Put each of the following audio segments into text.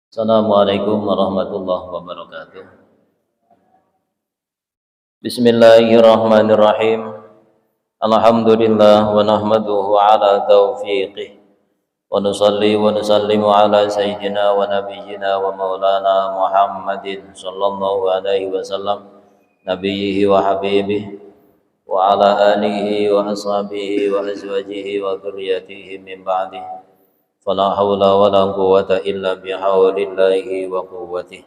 Assalamualaikum warahmatullahi wabarakatuh. Bismillahirrahmanirrahim. Alhamdulillah wa nahmaduhu ala taufiqih wa nusalli wa nusallimu ala sayyidina wa nabiyyina wa maulana Muhammadin sallallahu alaihi wasallam nabiyhi wa habibih wa ala alihi wa ashabihi wa azwajihi wa dhurriyyatihi min ba'dih. فلا حول ولا قوة إلا بحول الله وقوته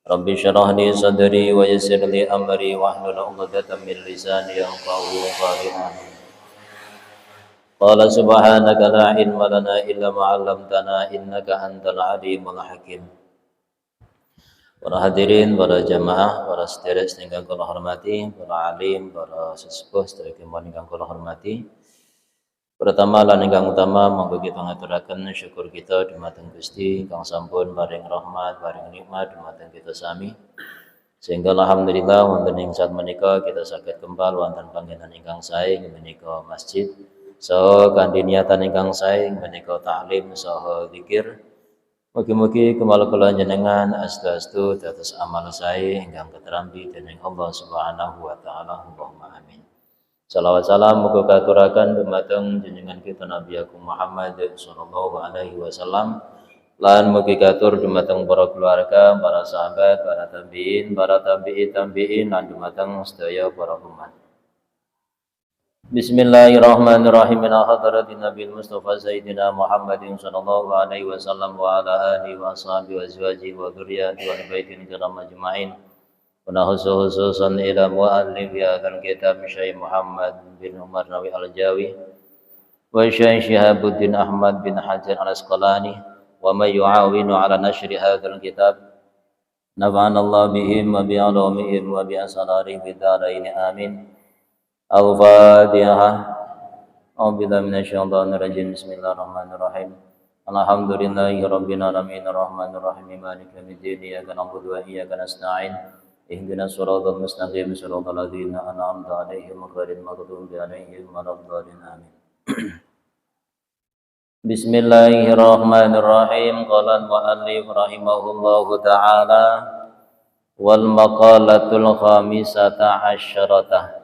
رب اشرح لي صدري ويسر لي أمري واحلل عقدة من لساني يفقهوا قولي قال سبحانك لا علم لنا إلا ما علمتنا إنك أنت العليم الحكيم. Para hadirin, para jamaah, para sedherek ingkang kula hormati, para alim, para sesepuh sedherek ingkang kula hormati. Pertama lan ingkang utama monggo kita ngaturaken syukur kita dumateng Gusti kang sampun paring rahmat, paring nikmat dumateng kita sami. Sehingga alhamdulillah wonten ing saat menika kita saged kembal wonten panggenan ingkang sae menika masjid. Saha kanthi niatan ingkang sae menika taklim saha zikir. Mugi-mugi kemala kula jenengan astu-astu dados amal sae ingkang keterampi dening Allah Subhanahu wa taala. Allahumma amin. Salawat salam muga katuraken dumateng jenengan kita Nabi Agung Muhammad sallallahu alaihi wasallam lan mugi katur dumateng para keluarga, para sahabat, para tabi'in, para tabi'in lan dumateng sedaya para umat. Bismillahirrahmanirrahim. Ila hadratin Nabi Mustafa Sayyidina Muhammadin sallallahu alaihi wasallam wa ala alihi wa ashabihi wa azwajihi wa dzurriyyatihi wa baitin kiram ajma'in. Khususan ila muallif hadzal kitab Syekh Muhammad bin Umar Nawawi Al-Jawi wa Syekh Syihabuddin Ahmad bin Hajar Al-Asqalani wa may yu'awinu ala nashri hadzal kitab nafa'ana Allah bihim wa bi ulumihim wa bi asrarihim fid dharain amin. Al-Fatihah. A'udzu billahi minasyaitonir rajim. Bismillahirrahmanirrahim. Alhamdulillahi rabbil alamin arrahmanir rahim maliki yaumiddin iyyaka na'budu wa iyyaka nasta'in ihdinas siratal mustaqim siratal ladzina an'amta 'alaihim ghairil maghdubi 'alaihim waladdallin amin. Bismillahirrahmanirrahim. Qala al-mu'allif rahimahullahu ta'ala wal maqalatul khamisata asyaratah.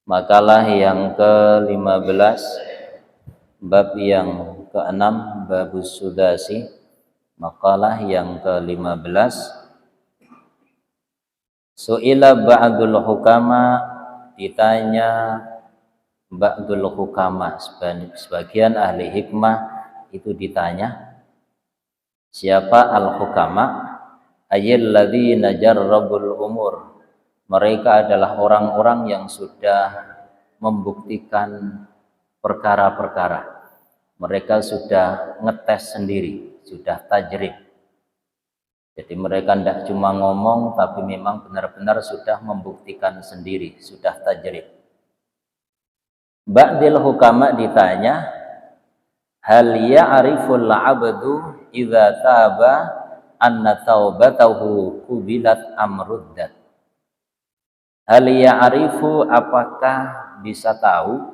Makalah yang ke-15 bab yang ke-6 babus sudasi. Makalah yang ke-15 Su'ila ba'dul hukama, ditanya ba'dul hukama, sebagian ahli hikmah itu ditanya siapa al-hukama, ayyul ladzina jarrabul umur, mereka adalah orang-orang yang sudah membuktikan perkara-perkara, mereka sudah ngetes sendiri, sudah tajrib. Jadi mereka tidak cuma ngomong, tapi memang benar-benar sudah membuktikan sendiri, sudah tajrib. Ba'dil hukama ditanya, hal ya'riful 'abdu idza taba anna taubatahu qubilat amruddat. Hal ya'rifu, apakah bisa tahu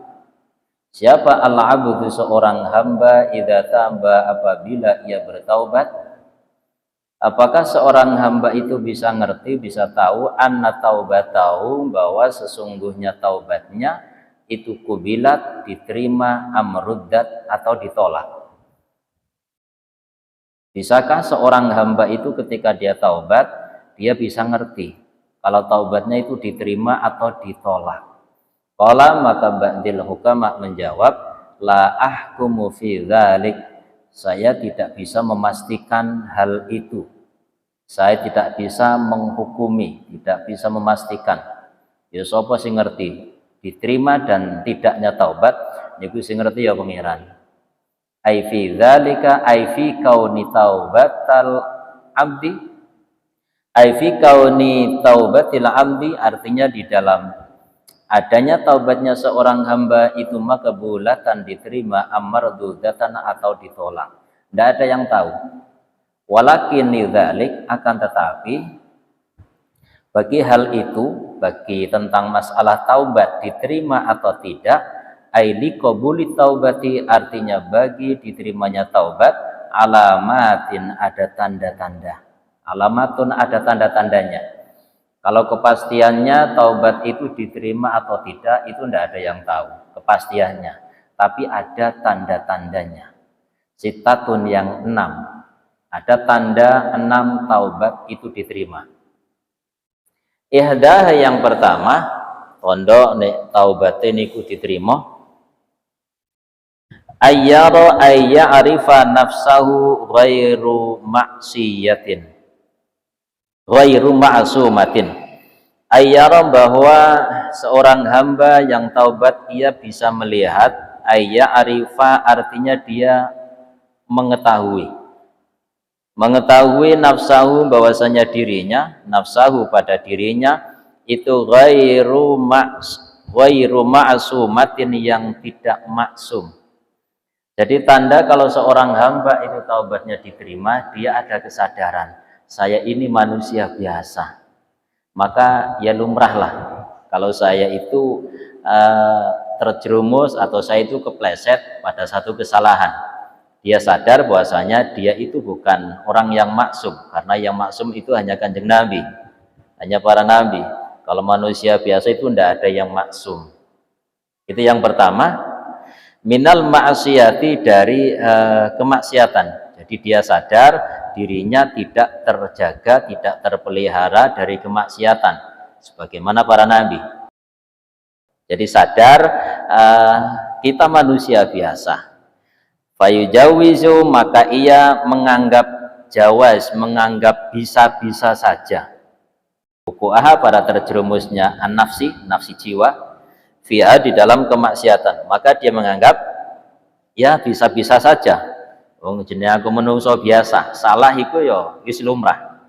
siapa al-'abdu seorang hamba idza taba apabila ia bertaubat? Apakah seorang hamba itu bisa ngerti, bisa tahu anna taubatahu, bahwa sesungguhnya taubatnya itu kubilat, diterima, amruddat, atau ditolak? Bisakah seorang hamba itu ketika dia taubat, dia bisa ngerti kalau taubatnya itu diterima atau ditolak? Qala, maka ba'dil hukama menjawab, la ahkumu fi dzalik, saya tidak bisa memastikan hal itu. Saya tidak bisa menghukumi, tidak bisa memastikan. Ya sapa sing ngerti diterima dan tidaknya taubat, niku sing ngerti ya pengiran. Ai fi dzalika ai fi kauni taubatal abdi, ai fi kauni taubatil abdi, artinya di dalam adanya taubatnya seorang hamba itu makbulatan, diterima, amardudatan, atau ditolak. Tidak ada yang tahu. Walakin lidzalik, akan tetapi bagi hal itu, bagi tentang masalah taubat diterima atau tidak, aili qabuli taubati, artinya bagi diterimanya taubat, alamatin, ada tanda-tanda. Alamatun, ada tanda-tandanya. Kalau kepastiannya taubat itu diterima atau tidak, itu tidak ada yang tahu kepastiannya. Tapi ada tanda-tandanya. Sitatun yang 6. Ada tanda 6 taubat itu diterima. Ihdah yang pertama, tondo nek taubat niku diterima. Ayyara ayya'rifa nafsahu ghairu maksiyatin, ghairu ma'sumatin. Ayyara, bahwa seorang hamba yang taubat dia bisa melihat, ayya'rifa artinya dia mengetahui nafsahu, bahwasanya dirinya, nafsahu pada dirinya itu ghairu ma'sumatin, yang tidak maksum. Jadi tanda kalau seorang hamba itu taubatnya diterima, dia ada kesadaran, saya ini manusia biasa. Maka ya lumrahlah kalau saya itu terjerumus atau saya itu kepleset pada satu kesalahan. Dia sadar bahwasanya dia itu bukan orang yang maksum, karena yang maksum itu hanya Kanjeng Nabi, hanya para nabi. Kalau manusia biasa itu tidak ada yang maksum. Itu yang pertama. Minal ma'asiyati, dari kemaksiatan. Jadi dia sadar dirinya tidak terjaga, tidak terpelihara dari kemaksiatan sebagaimana para nabi. Jadi sadar kita manusia biasa. Fayujawizu, maka ia menganggap jawaz, menganggap bisa-bisa saja. Wuku'aha, pada terjerumusnya an-nafsi, nafsi jiwa, fiha, di dalam kemaksiatan. Maka dia menganggap ya bisa-bisa saja. Wong jenenge aku menungso biasa, salah iku ya wis lumrah.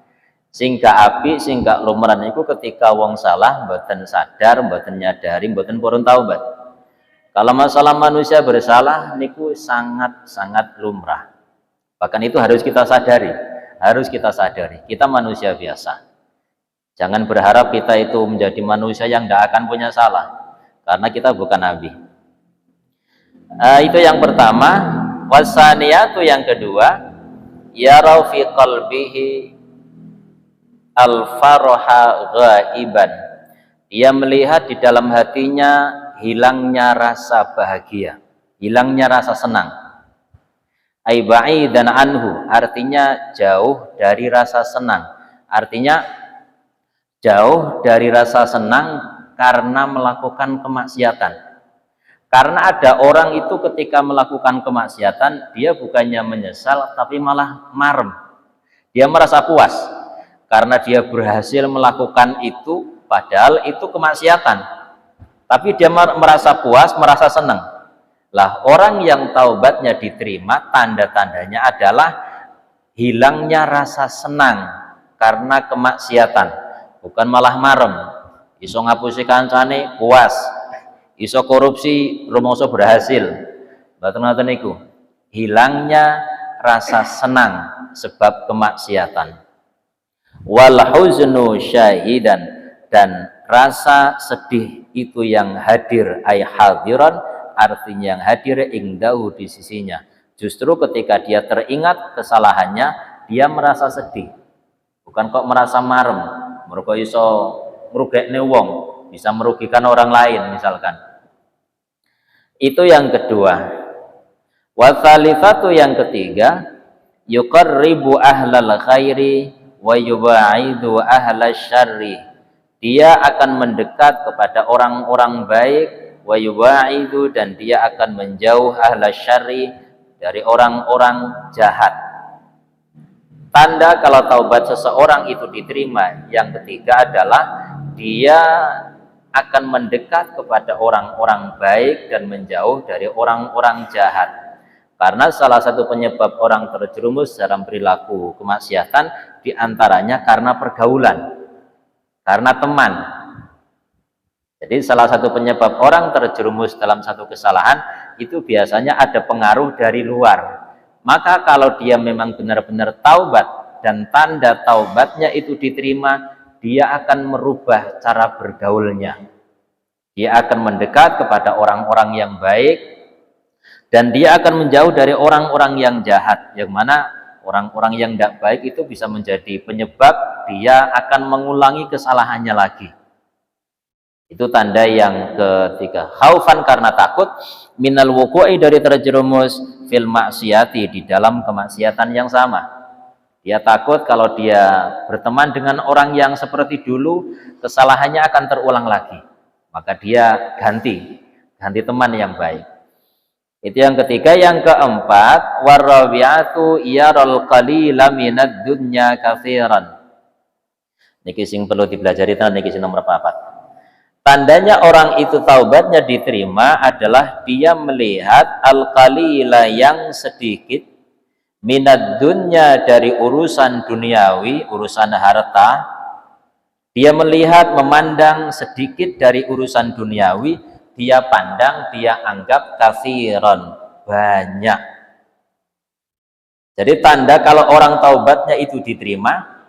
Sing gak apik, sing gak lumrah iku ketika wong salah mboten sadar, mboten nyadari, mboten purun taubat. Kalau masalah manusia bersalah niku sangat-sangat lumrah. Bahkan itu harus kita sadari, kita manusia biasa. Jangan berharap kita itu menjadi manusia yang tidak akan punya salah, karena kita bukan nabi. Itu yang pertama. Wasaniyatu, yang kedua, yarau fi qalbihi al-faraha ghaiban, dia melihat di dalam hatinya hilangnya rasa bahagia, hilangnya rasa senang. Ai ba'idan anhu, artinya jauh dari rasa senang, artinya jauh dari rasa senang karena melakukan kemaksiatan. Karena ada orang itu ketika melakukan kemaksiatan, dia bukannya menyesal, tapi malah marem. Dia merasa puas karena dia berhasil melakukan itu, padahal itu kemaksiatan. Tapi dia merasa puas, merasa senang. Lah, orang yang taubatnya diterima, tanda-tandanya adalah hilangnya rasa senang karena kemaksiatan, bukan malah marem. Iso ngapusi kancane puas, iso korupsi rumangsa berhasil. Mboten niku. Hilangnya rasa senang sebab kemaksiatan. Wal huznu syahidan, dan rasa sedih itu yang hadir, ay hadiran, artinya yang hadir ingdahu, di sisinya. Justru ketika dia teringat kesalahannya, dia merasa sedih. Bukan kok merasa marem, mergo iso ngrugekne wong, bisa merugikan orang lain misalkan. Itu yang kedua. Watsalitsatu, yang ketiga, yuqarribu ahlal khairi wa yubaidu ahlal syarri, dia akan mendekat kepada orang-orang baik, wa yubaidu, dan dia akan menjauh ahlal syarri, dari orang-orang jahat. Tanda kalau taubat seseorang itu diterima yang ketiga adalah dia akan mendekat kepada orang-orang baik dan menjauh dari orang-orang jahat. Karena salah satu penyebab orang terjerumus dalam perilaku kemaksiatan diantaranya karena pergaulan, karena teman. Jadi salah satu penyebab orang terjerumus dalam satu kesalahan itu biasanya ada pengaruh dari luar. Maka kalau dia memang benar-benar taubat dan tanda taubatnya itu diterima, dia akan merubah cara bergaulnya. Dia akan mendekat kepada orang-orang yang baik, Dan dia akan menjauh dari orang-orang yang jahat, yang mana orang-orang yang tidak baik itu bisa menjadi penyebab dia akan mengulangi kesalahannya lagi. Itu tanda yang ketiga. Khaufan, karena takut, minal wuqu'i, dari terjerumus, fil maksiati, di dalam kemaksiatan yang sama. Dia takut kalau dia berteman dengan orang yang seperti dulu, kesalahannya akan terulang lagi. Maka dia ganti teman yang baik. Itu yang ketiga. Yang keempat, warabiatu yaral qalila minad dunya katsiran. Niki sing perlu dipelajari, niki sing nomor 4. Tandanya orang itu taubatnya diterima adalah dia melihat al-qalila, yang sedikit, minad dunya, dari urusan duniawi, urusan harta. Dia melihat, memandang sedikit dari urusan duniawi, dia pandang, dia anggap katsiran, banyak. Jadi tanda kalau orang taubatnya itu diterima,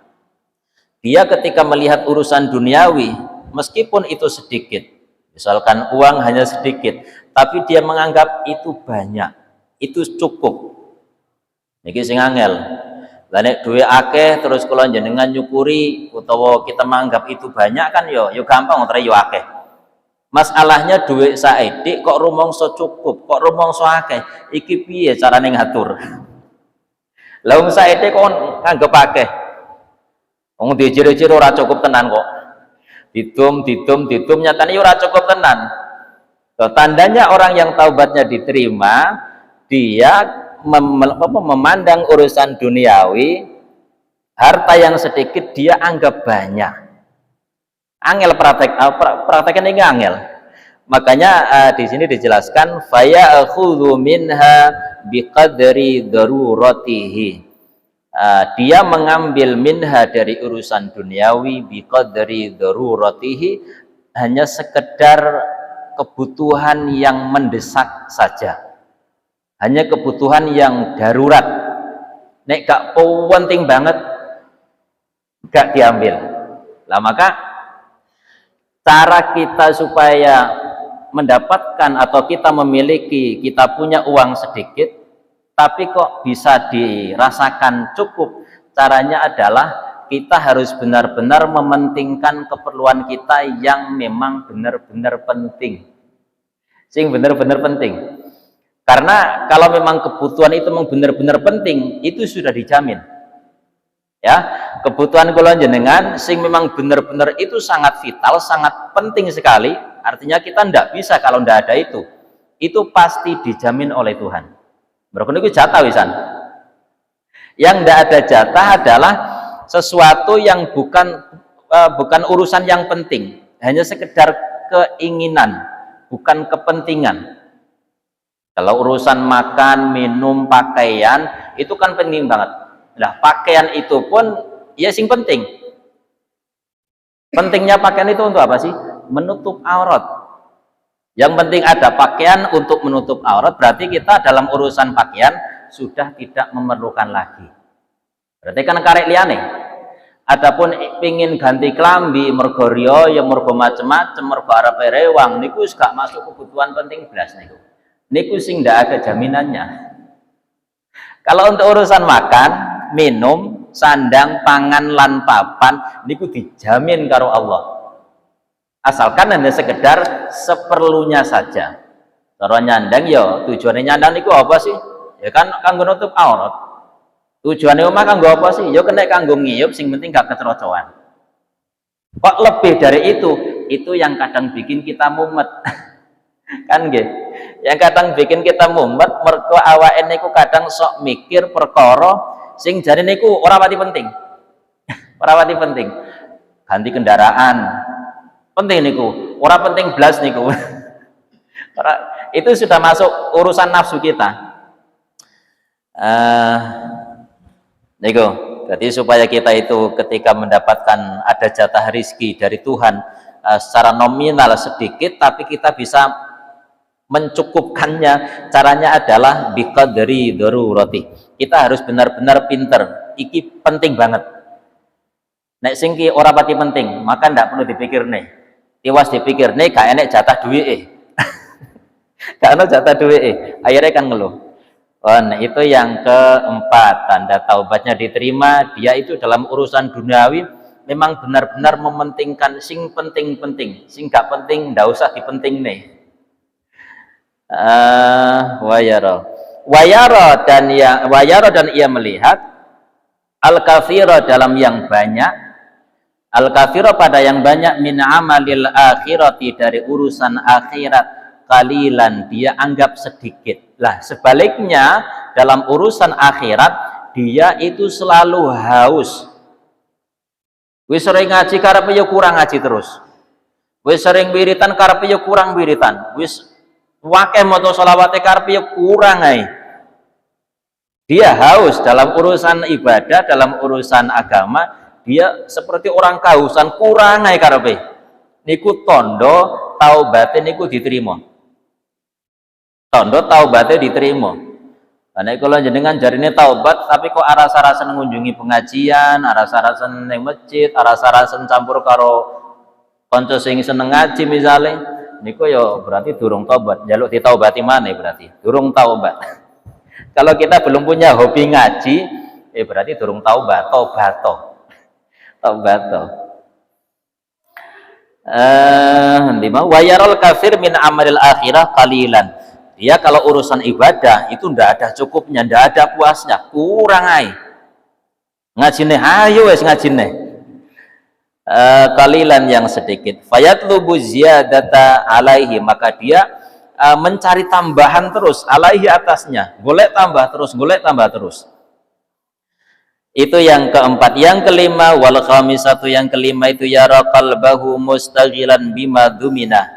dia ketika melihat urusan duniawi, meskipun itu sedikit, misalkan uang hanya sedikit, tapi dia menganggap itu banyak, itu cukup. Niki sing angel. Lah nek duwe akeh terus kula jenengan nyukuri utawa kita menganggap itu banyak kan yo gampang ngono yo akeh. Masalahnya duit saedik kok rumangsa cukup, kok rumangsa akeh. Iki piye carane ngatur? Lah wong saedik kok nganggep akeh. Wong dijire-jire ora cukup tenan kok. Ditum nyatane ora cukup tenan. Tandanya orang yang taubatnya diterima, dia memandang urusan duniawi, harta yang sedikit dia anggap banyak. Angel prakteknya ini angel. Makanya di sini dijelaskan faya akhudhu minha biqadri daruratihi. Dia mengambil minha, dari urusan duniawi, biqadri daruratihi, hanya sekedar kebutuhan yang mendesak saja, hanya kebutuhan yang darurat. Nek gak penting banget gak diambil. Lah maka cara kita supaya mendapatkan atau kita memiliki, kita punya uang sedikit tapi kok bisa dirasakan cukup, caranya adalah kita harus benar-benar mementingkan keperluan kita yang memang benar-benar penting, sing benar-benar penting. Karena kalau memang kebutuhan itu memang benar-benar penting, itu sudah dijamin. Ya, kebutuhan kula jenengan sing memang benar-benar itu sangat vital, sangat penting sekali, artinya kita ndak bisa kalau ndak ada itu pasti dijamin oleh Tuhan. Mergo niku jatah wisan. Yang ndak ada jatah adalah sesuatu yang bukan urusan yang penting, hanya sekedar keinginan, bukan kepentingan. Kalau urusan makan, minum, pakaian itu kan penting banget. Nah, pakaian itu pun ya sing penting. Pentingnya pakaian itu untuk apa sih? Menutup aurat. Yang penting ada pakaian untuk menutup aurat, berarti kita dalam urusan pakaian sudah tidak memerlukan lagi. Berarti kan karek liane. Adapun pingin ganti klambi, mergo riyo, ya mergo macem-macem, mergo arepe rewang, niku gak masuk kebutuhan penting blas niku. Niku sing ndak ada jaminannya. Kalau untuk urusan makan, minum, sandang, pangan, lan papan, niku dijamin karo Allah. Asalkan hanya sekedar seperlunya saja. Cara nyandang ya tujuannya nyandang niku apa sih? Ya kan kanggo nutup aurat. Tujuannya omah kanggo apa sih? Ya kena kanggo ngiyup, sing penting gak keterocoan. Kok lebih dari itu yang kadang bikin kita mumet. Kan nggih. Yang kadang bikin kita mumet mergo awake niku kadang sok mikir perkara sing jane niku ora pati penting. Ora pati penting. Ganti kendaraan. Penting niku, ora penting blas niku. Itu sudah masuk urusan nafsu kita. Niku. Jadi supaya kita itu ketika mendapatkan ada jatah rizki dari Tuhan secara nominal sedikit, tapi kita bisa mencukupkannya, caranya adalah biqadri darurati. Kita harus benar-benar pinter. Iki penting banget. Nek sing ki ora pati penting, maka ndak perlu dipikir nih. Tiwas dipikir nih gak enek jatah duit Karena jatah duit, akhirnya kan ngeluh. Oh, nah itu yang keempat, tanda taubatnya diterima. Dia itu dalam urusan duniawi memang benar-benar mementingkan sing penting-penting, sing gak penting ndak usah dipenting nih. Wayara dan ia melihat al-kafira dalam yang banyak, al-kafira pada yang banyak, min amalil akhirati dari urusan akhirat, kalilan dia anggap sedikit. Lah sebaliknya dalam urusan akhirat dia itu selalu haus. Wis sering ngaji karepe yo kurang ngaji terus. Wis sering wiritan karepe yo kurang wiritan. Wis wakeh maca selawate karepe yo kurang ae. Dia haus dalam urusan ibadah, dalam urusan agama, dia seperti orang kehausan, kurang ae karepe. Niku tondo taubate niku diterima. Tondo taubate diterima. Karena kalau jenengan jarine taubat tapi kok arasa-arasen ngunjungi pengajian, arasa-arasen ning masjid, arasa-arasen campur karo kanca sing seneng ngaji misale, niku ya berarti durung taubat. Njaluk ditaubati maneh berarti durung taubat. Kalau kita belum punya hobi ngaji, berarti durung taubat, tobato. Wa yaral kafir min amalil akhirah qalilan. Dia kalau urusan ibadah itu ndak ada cukupnya, ndak ada puasnya, kurang ae. Ngajine ayo wis ngajine. Qalilan yang sedikit. Fayatlubu ziyadata alaihi, maka dia mencari tambahan terus alaihi atasnya, golek tambah terus. Itu yang keempat. Yang kelima, wal khamisatu, yang kelima itu yara qalbahu mustaghilan bima dumina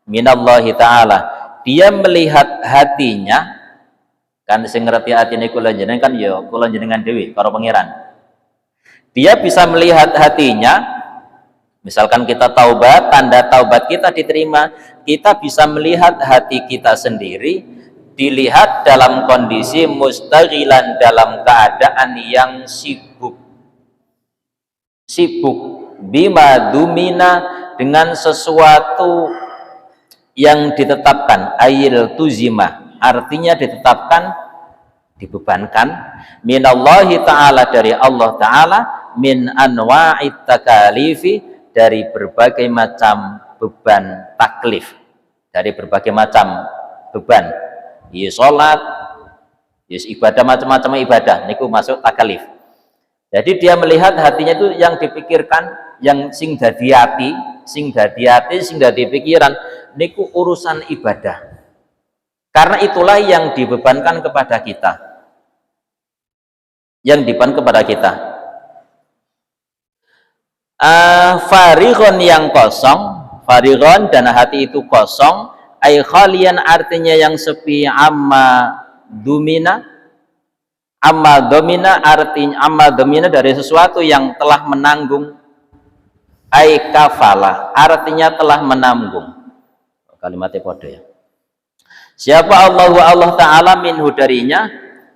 minallahi ta'ala. Dia melihat hatinya, kan sing ngerti atine kula jenengan kan ya kula jenengan dewi karo pangeran. Dia bisa melihat hatinya, misalkan kita taubat, tanda taubat kita diterima, kita bisa melihat hati kita sendiri, dilihat dalam kondisi mustaghilan, dalam keadaan yang sibuk bima dumina, dengan sesuatu yang ditetapkan, ayil tuzima, artinya ditetapkan, dibebankan, minallahi ta'ala, dari Allah ta'ala, min anwa'it takalifi, dari berbagai macam beban taklif, dari berbagai macam beban, ya sholat, ya ibadah, macam-macam ibadah, niku masuk takalif. Jadi dia melihat hatinya itu yang dipikirkan, yang sing dadi ati, sing dadi pikiran, niku urusan ibadah. Karena itulah yang dibebankan kepada kita. Farighon yang kosong, farighon dan hati itu kosong, ay khalian artinya yang sepi, amma domina artinya dari sesuatu yang telah menanggung, ay kafala artinya telah menanggung. Kalimatnya kode ya. Siapa Allah ta'ala minhu darinya,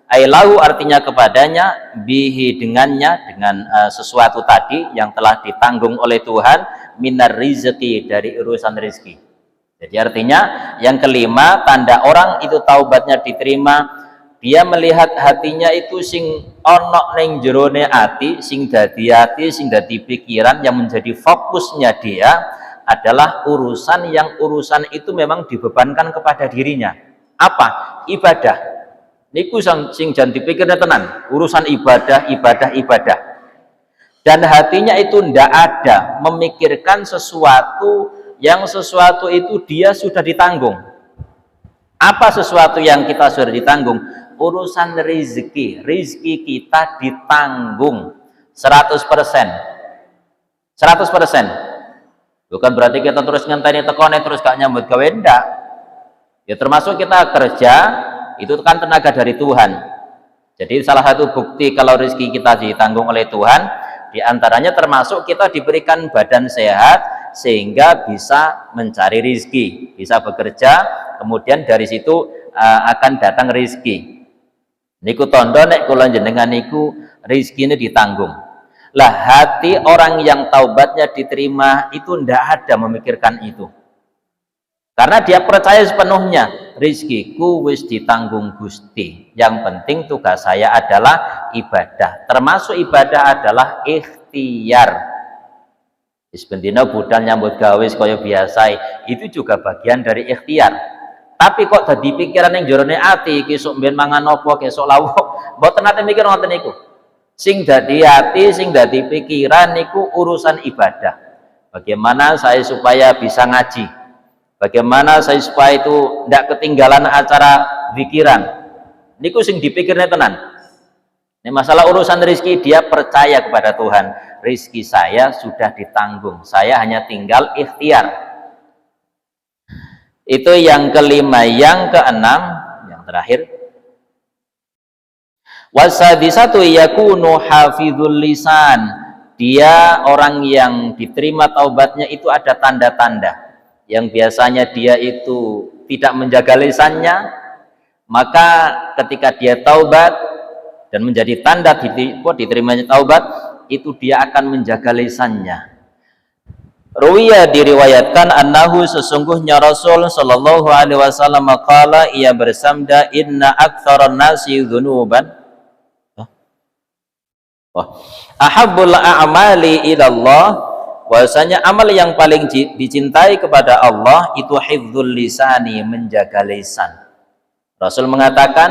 ay lahu artinya kepadanya, bihi dengannya, dengan sesuatu tadi yang telah ditanggung oleh Tuhan, minar rizki, dari urusan rizki. Jadi artinya yang kelima, tanda orang itu taubatnya diterima, dia melihat hatinya itu sing onok neng jerone ati, sing dadi hati, sing dadi pikiran, yang menjadi fokusnya dia adalah urusan itu memang dibebankan kepada dirinya. Apa? Ibadah. Niku sing jan dipikirnya tenan, urusan ibadah. Dan hatinya itu ndak ada memikirkan sesuatu itu dia sudah ditanggung. Apa sesuatu yang kita sudah ditanggung? Urusan rizki kita ditanggung 100%. Bukan berarti kita terus ngenteni tekone terus gak nyambut gawe, ndak. Ya termasuk kita kerja, itu kan tenaga dari Tuhan. Jadi salah satu bukti kalau rezeki kita ditanggung oleh Tuhan, diantaranya termasuk kita diberikan badan sehat sehingga bisa mencari rezeki, bisa bekerja, kemudian dari situ akan datang rezeki. Niku tondo nek kula jenengan niku rezekine ditanggung. Lah hati orang yang taubatnya diterima itu ndak ada memikirkan itu. Karena dia percaya sepenuhnya, rizkiku wis ditanggung Gusti. Yang penting tugas saya adalah ibadah. Termasuk ibadah adalah ikhtiar. Isbendina budal nyambut gawe kaya biasa, itu juga bagian dari ikhtiar. Tapi kok dadi pikiran yang jerone ati, iki sok mben mangan apa, kesok lawok, mboten nate mikir ngoten niku. Sing dadi ati, sing dadi pikiran niku urusan ibadah. Bagaimana saya supaya bisa ngaji? Bagaimana saya supaya itu tidak ketinggalan acara pikiran? Niku sing dipikirnya tenan. Ini masalah urusan rezeki, dia percaya kepada Tuhan. Rezeki saya sudah ditanggung. Saya hanya tinggal ikhtiar. Itu yang kelima. Yang keenam, yang terakhir. Wasadisatu yakunu hafizul lisan. Dia orang yang diterima taubatnya itu ada tanda-tanda. Yang biasanya dia itu tidak menjaga lisannya, maka ketika dia taubat dan menjadi tanda diterimanya taubat, itu dia akan menjaga lisannya. Ruwiya diriwayatkan annahu sesungguhnya Rasul sallallahu alaihi wasallam qala, ia bersabda, inna aktsaran nasi dzunuban ahabbul a'mali ila Allah, bahwasanya amal yang paling dicintai kepada Allah itu hifdzul lisani, menjaga lisan. Rasul mengatakan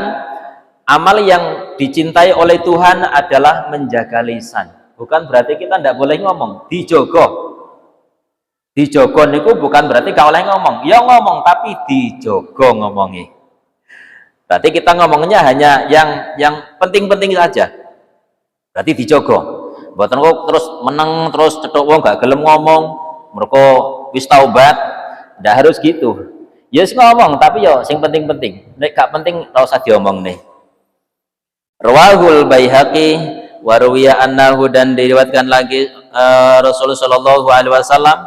amal yang dicintai oleh Tuhan adalah menjaga lisan. Bukan berarti kita tidak boleh ngomong, dijogo. Dijogo niku bukan berarti gak oleh ngomong. Ya ngomong tapi dijogo ngomongi. Berarti kita ngomongnya hanya yang penting-penting saja. Berarti dijogo. Mboten kok terus meneng terus cetok wong gak gelem ngomong, mereka wis taubat. Ndak harus gitu. Yes ngomong tapi yo sing penting-penting. Nek gak penting ora usah diomongne. Rawahul Baihaqi wa ruwiya annahu, dan diriwayatkan lagi Rasulullah sallallahu alaihi wasallam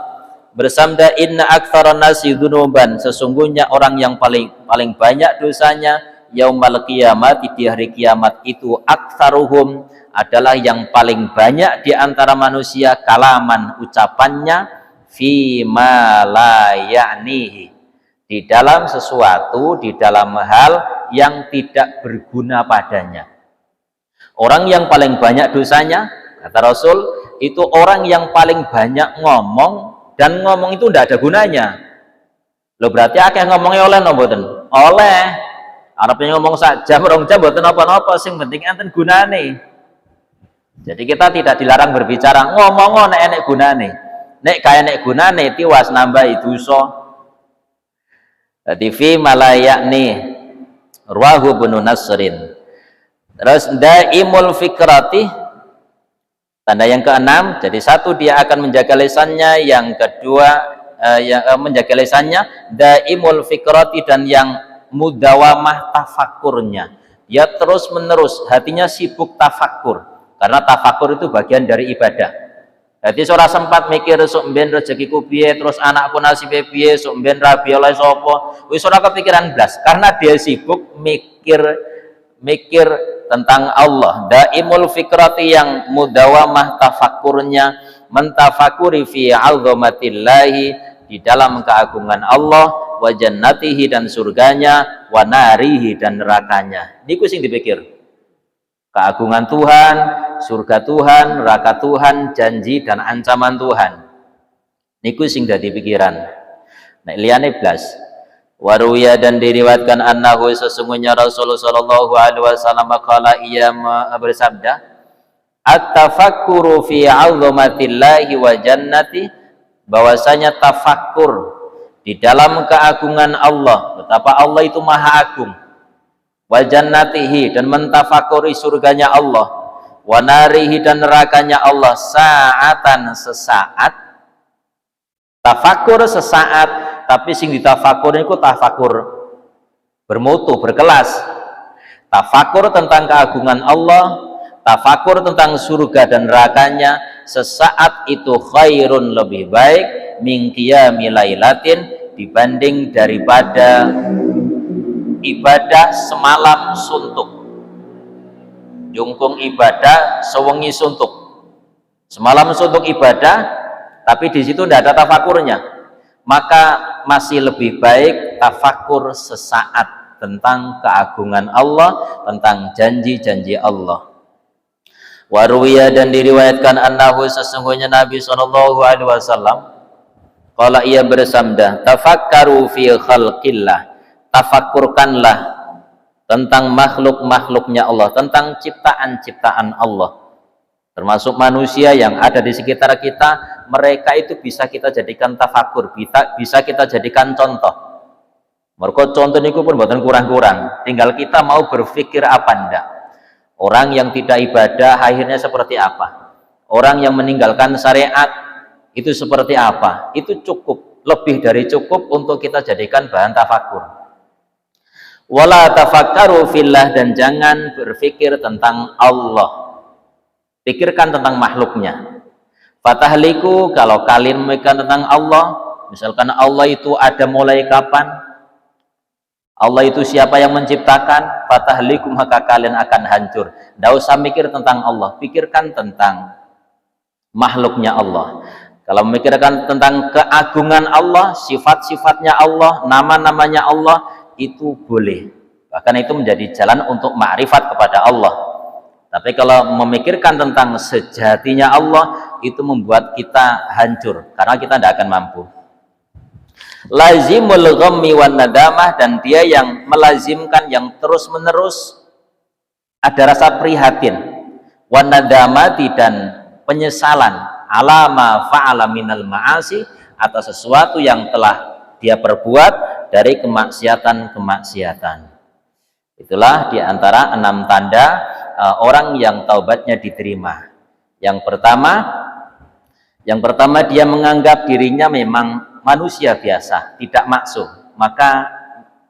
bersabda, inna aktsaran nasi dzunuban, sesungguhnya orang yang paling banyak dosanya yaumal qiyamah, di hari kiamat itu aktsaruhum, adalah yang paling banyak di antara manusia kalaman, ucapannya fi ma la ya'nihi, di dalam sesuatu, di dalam hal yang tidak berguna padanya. Orang yang paling banyak dosanya, kata Rasul, itu orang yang paling banyak ngomong, dan ngomong itu tidak ada gunanya. Loh berarti akeh ngomongnya oleh mboten? Oleh. Arabnya ngomong saja, rong jam mboten apa-apa, sing penting enten gunane. Jadi kita tidak dilarang berbicara, ngomong nek enek gunane. Nek kaya enek gunane tiwas nambahi dosa. Dadi fi malayakni rawahu Ibnu Nasrin. Terus daimul fikrati, tanda yang keenam. Jadi satu, dia akan menjaga lisannya. Yang kedua, menjaga lisannya daimul fikrati, dan yang mudawamah tafakurnya. Dia terus menerus hatinya sibuk tafakur. Karena tafakur itu bagian dari ibadah. Jadi seorang sempat mikir sok mben rezekiku piye, terus anakku nasibe piye, sok mben rabi oleh sapa. Wis ora kepikiran blas karena dia sibuk mikir tentang Allah. Daimul fikrati, yang mudawamah tafakurnya, mentafakuri fi 'azamatillahi, di dalam keagungan Allah, wa jannatihi, dan surganya, wa narihi, dan nerakanya. Niku sing dipikir. Keagungan Tuhan, surga Tuhan, neraka Tuhan, janji dan ancaman Tuhan. Niku sing dadi pikiran. Nek liyane blas. Waruya, dan diriwayatkan annahu, sesungguhnya Rasulullah sallallahu alaihi wasallam qala, ia bersabda, at-tafakkuru fi 'azamatillahi wa jannati, bahwasanya tafakkur di dalam keagungan Allah, betapa Allah itu maha agung, wa jannatihi, dan mentafakuri surganya Allah, wa narihi, dan nerakanya Allah, sa'atan, sesaat. Tafakur sesaat, tapi sing ditafakur itu tafakur bermutu, berkelas. Tafakur tentang keagungan Allah, tafakur tentang surga dan nerakanya sesaat itu khairun, lebih baik, min qiyami lailatin, dibanding daripada ibadah semalam suntuk. Jungkung ibadah sewengi suntuk. Semalam suntuk ibadah, tapi di situ tidak ada tafakurnya. Maka masih lebih baik tafakur sesaat tentang keagungan Allah, tentang janji-janji Allah. Waruya, dan diriwayatkan annahu, sesungguhnya Nabi SAW qala, ia bersabda, tafakkaru fi khalqillah, tafakurkanlah tentang makhluk-makhluknya Allah, tentang ciptaan-ciptaan Allah, termasuk manusia yang ada di sekitar kita. Mereka itu bisa kita jadikan tafakur, bisa kita jadikan contoh. Mereka contoh niku pun buatan kurang-kurang, tinggal kita mau berpikir apa ndak. Orang yang tidak ibadah akhirnya seperti apa? Orang yang meninggalkan syariat itu seperti apa? Itu cukup, lebih dari cukup untuk kita jadikan bahan tafakur. Wala tafakkaru fillah, dan jangan berpikir tentang Allah, pikirkan tentang makhluknya. Fatahliku, kalau kalian memikirkan tentang Allah, misalkan Allah itu ada mulai kapan, Allah itu siapa yang menciptakan, fatahlikum, maka kalian akan hancur. Tidak usah mikir tentang Allah, pikirkan tentang makhluknya Allah. Kalau memikirkan tentang keagungan Allah, sifat-sifatnya Allah, nama-namanya Allah, itu boleh. Bahkan itu menjadi jalan untuk ma'rifat kepada Allah. Tapi kalau memikirkan tentang sejatinya Allah, itu membuat kita hancur, karena kita tidak akan mampu. Lazimul ghammi wan nadamah, dan dia yang melazimkan, yang terus menerus ada rasa prihatin, wan nadamati, dan penyesalan, alama fa'ala minal ma'asi, atas sesuatu yang telah dia perbuat dari kemaksiatan-kemaksiatan. Itulah diantara 6 tanda orang yang taubatnya diterima. Yang pertama dia menganggap dirinya memang manusia biasa, tidak maksum, maka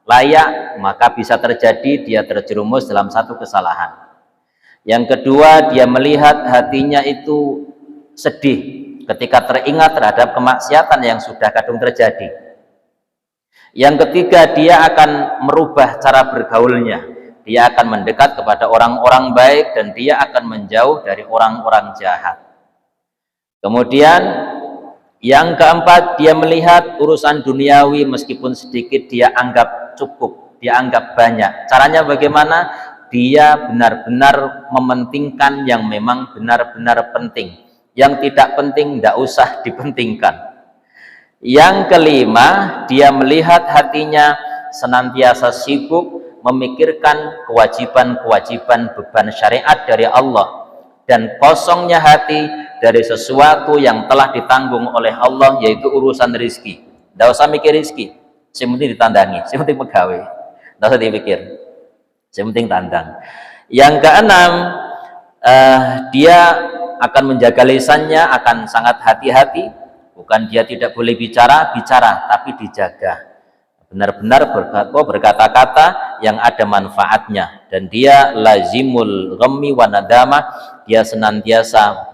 layak, maka bisa terjadi dia terjerumus dalam satu kesalahan. Yang kedua, dia melihat hatinya itu sedih ketika teringat terhadap kemaksiatan yang sudah kadung terjadi. Yang ketiga, dia akan merubah cara bergaulnya, dia akan mendekat kepada orang-orang baik, dan dia akan menjauh dari orang-orang jahat. Kemudian yang keempat, dia melihat urusan duniawi meskipun sedikit dia anggap cukup, dia anggap banyak. Caranya bagaimana? Dia benar-benar mementingkan yang memang benar-benar penting. Yang tidak penting tidak usah dipentingkan. Yang kelima, dia melihat hatinya senantiasa sibuk memikirkan kewajiban-kewajiban beban syariat dari Allah, dan kosongnya hati dari sesuatu yang telah ditanggung oleh Allah, yaitu urusan rizki. Tidak usah mikir rizki, yang penting ditandangi, yang penting pegawai, tidak usah dipikir, yang penting tandang. Yang keenam, dia akan menjaga lisannya, akan sangat hati-hati. Bukan dia tidak boleh bicara, tapi dijaga, benar-benar berkata-kata yang ada manfaatnya. Dan dia lazimul ghammi wa nadamah, dia senantiasa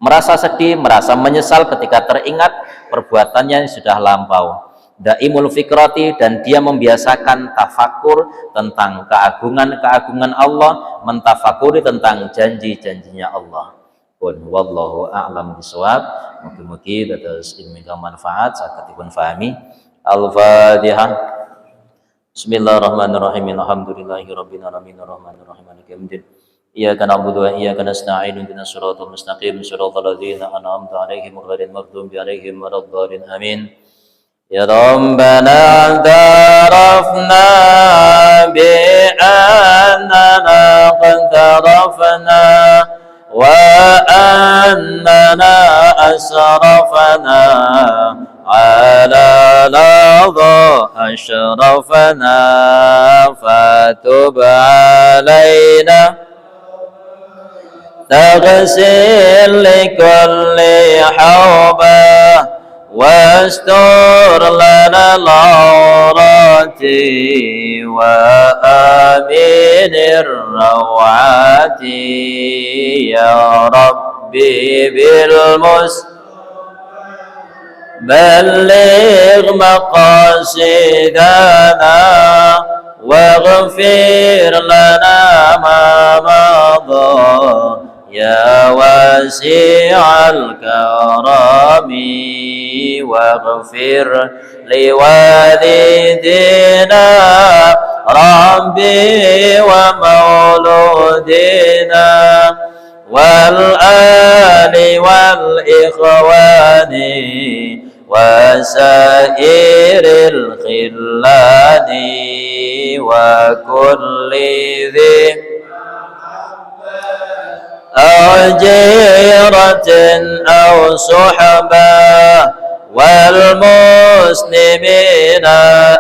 merasa sedih, merasa menyesal ketika teringat perbuatannya yang sudah lampau. Daimul fikrati, dan dia membiasakan tafakur tentang keagungan-keagungan Allah, mentafakuri tentang janji-janjinya Allah. Pun wallahu a'lam bishawab. Mugi-mugi dados ilmu kang manfaat sakatipun fahami. Al-Fatihah. Bismillahirrahmanirrahim. Alhamdulillahirabbil alamin arrahmanir rahim maliki yaumiddin. Iyyaka na'budu wa iyyaka nasta'in ihdinas siratal mustaqim siratal ladzina an'amta 'alaihim ghairil maghdubi 'alaihim waladdallin amin. Ya Rabbana tarafna bi annana qad tarafna wa annana asrafna ala ladha ashrafna fatub alaina تغسل لكل حوبة واستر لنا العورات وآمن الروعات يا ربي بلغ مقاصدنا واغفر لنا ما مضى يا واسع الكرم واغفر لوالدينا ربي ومولودنا والآل والإخوان وسائر الخلان وكل ذي أو جيرة أو صحبة والمسلمين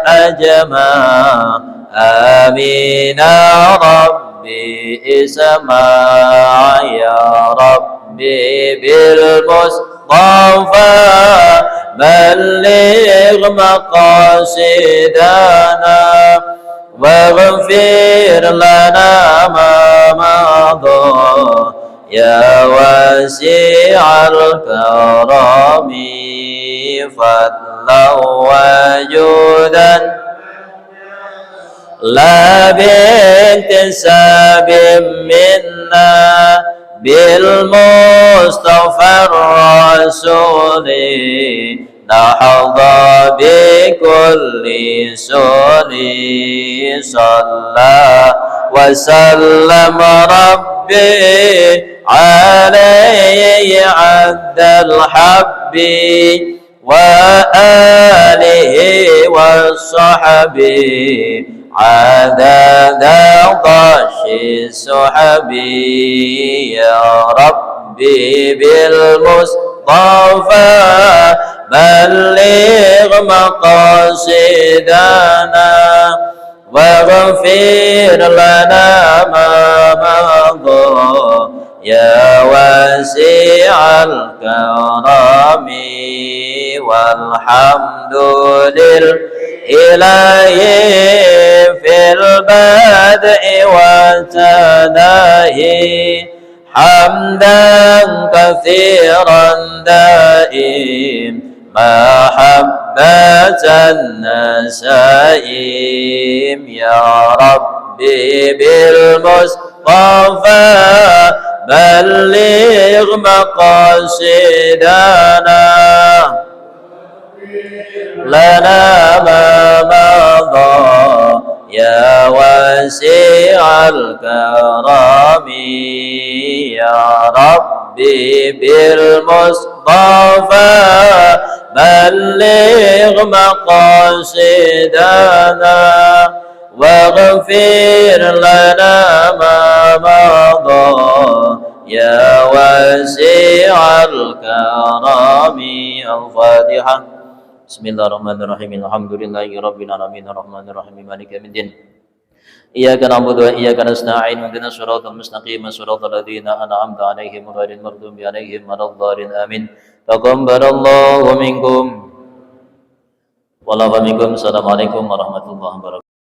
أجمع آمين ربي اسمع يا ربي بالمصطفى بلغ مقاصدنا واغفر لنا ما مضى يا واسع الكرم فضلا وجودا لا بانتساب منا بالمصطفى الرسول نحظى بكل سولي صلى وسلم ربي عليه عد الحب وآله والصحب عدد طش السحب يا ربي بالمصطفى بلغ مقاصدنا واغفر لنا ما مضى يا واسع الكرم والحمد لله في البدء والتناهي حمدا كثيرا دائم محبة النسائم يا ربي بالمصطفى بلغ مقاصدنا لنا ما مضى يا واسع الكرم يا ربي بالمصطفى بلغ مقاصدنا واغفر لنا ما مضى يا واسع الكرم. الفاتحة. Bismillahirrahmanirrahim. Alhamdulillahi rabbil alamin arrahmanir rahim maliki yaumiddin. Iyyaka na'budu wa iyyaka nasta'in ihdinas siratal mustaqim siratal ladzina an'amta 'alaihim ghairil maghdubi 'alaihim waladdallin amin. Taqabbalallahu minkum wa minkum. Assalamualaikum warahmatullahi wabarakatuh.